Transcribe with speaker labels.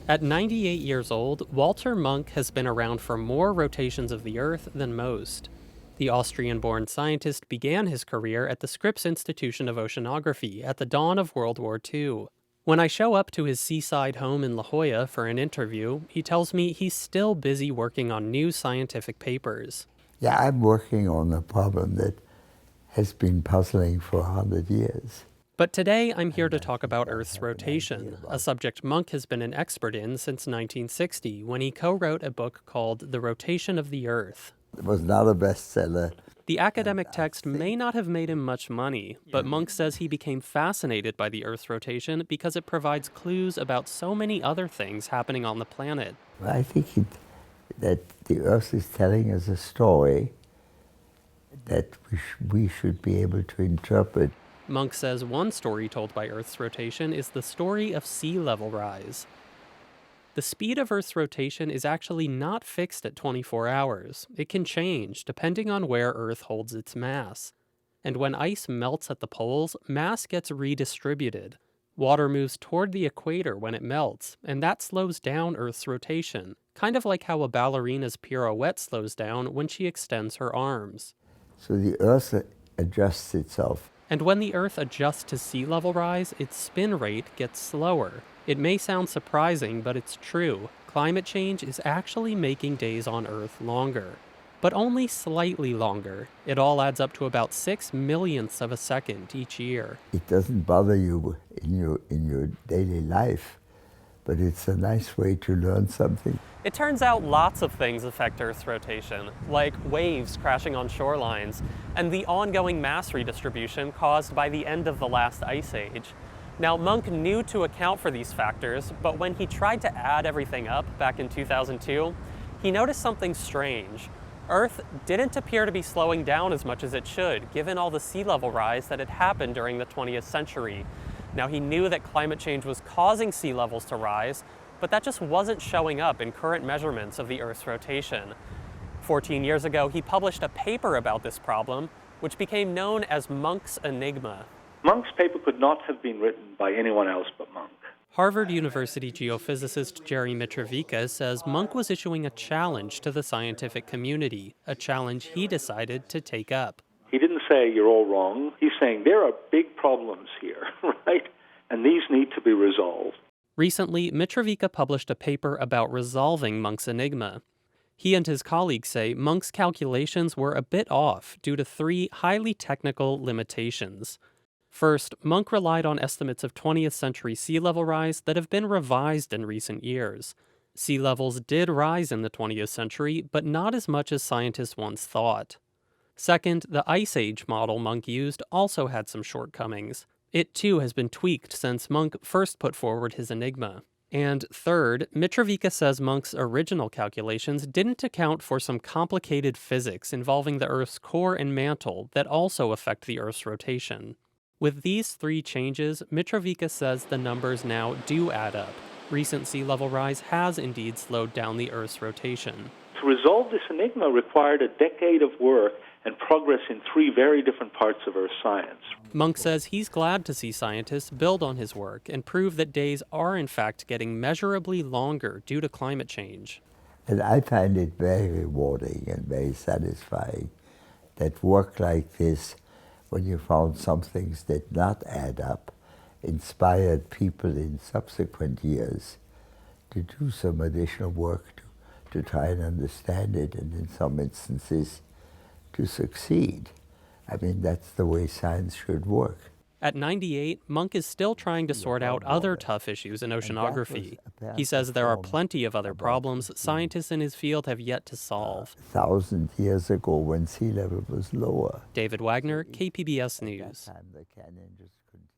Speaker 1: At 98 years old, Walter Munk has been around for more rotations of the Earth than most. The Austrian-born scientist began his career at the Scripps Institution of Oceanography at the dawn of World War II. When I show up to his seaside home in La Jolla for an interview, he tells me he's still busy working on new scientific papers.
Speaker 2: Yeah, I'm working on a problem that has been puzzling for 100 years.
Speaker 1: But today, I'm here to talk about Earth's rotation, a subject Munk has been an expert in since 1960, when he co-wrote a book called The Rotation of the Earth.
Speaker 2: It was not a bestseller.
Speaker 1: The academic text may not have made him much money, but Munk says he became fascinated by the Earth's rotation because it provides clues about so many other things happening on the planet.
Speaker 2: I think that the Earth is telling us a story that we should be able to interpret.
Speaker 1: Munk says one story told by Earth's rotation is the story of sea level rise. The speed of Earth's rotation is actually not fixed at 24 hours. It can change depending on where Earth holds its mass. And when ice melts at the poles, mass gets redistributed. Water moves toward the equator when it melts, and that slows down Earth's rotation, kind of like how a ballerina's pirouette slows down when she extends her arms.
Speaker 2: So the Earth adjusts itself.
Speaker 1: And when the Earth adjusts to sea level rise, its spin rate gets slower. It may sound surprising, but it's true. Climate change is actually making days on Earth longer. But only slightly longer. It all adds up to about 6 millionths of a second each year.
Speaker 2: It doesn't bother you in your daily life, but it's a nice way to learn something.
Speaker 1: It turns out lots of things affect Earth's rotation, like waves crashing on shorelines, and the ongoing mass redistribution caused by the end of the last ice age. Now, Munk knew to account for these factors, but when he tried to add everything up back in 2002, he noticed something strange. Earth didn't appear to be slowing down as much as it should, given all the sea level rise that had happened during the 20th century. Now, he knew that climate change was causing sea levels to rise, but that just wasn't showing up in current measurements of the Earth's rotation. 14 years ago, he published a paper about this problem, which became known as Munk's Enigma.
Speaker 3: Munk's paper could not have been written by anyone else but Munk.
Speaker 1: Harvard University geophysicist Jerry Mitrovica says Munk was issuing a challenge to the scientific community, a challenge he decided to take up.
Speaker 3: He didn't say you're all wrong. He's saying there are big problems here, right? And these need to be resolved.
Speaker 1: Recently, Mitrovica published a paper about resolving Munk's enigma. He and his colleagues say Munk's calculations were a bit off due to 3 highly technical limitations. First, Munk relied on estimates of 20th century sea level rise that have been revised in recent years. Sea levels did rise in the 20th century, but not as much as scientists once thought. Second, the Ice Age model Munk used also had some shortcomings. It too has been tweaked since Munk first put forward his enigma. And third, Mitrovica says Munk's original calculations didn't account for some complicated physics involving the Earth's core and mantle that also affect the Earth's rotation. With these 3 changes, Mitrovica says the numbers now do add up. Recent sea level rise has indeed slowed down the Earth's rotation.
Speaker 3: To resolve this enigma required a decade of work and progress in 3 very different parts of Earth science.
Speaker 1: Munk says he's glad to see scientists build on his work and prove that days are in fact getting measurably longer due to climate change.
Speaker 2: And I find it very rewarding and very satisfying that work like this, when you found some things did not add up, inspired people in subsequent years to do some additional work to try and understand it, and in some instances to succeed. I mean, that's the way science should work.
Speaker 1: At 98, Munk is still trying to sort out other tough issues in oceanography. He says there are plenty of other problems scientists in his field have yet to solve.
Speaker 2: 1,000 years ago, when sea level was lower.
Speaker 1: David Wagner, KPBS News.
Speaker 2: At that time, the canyon just continued.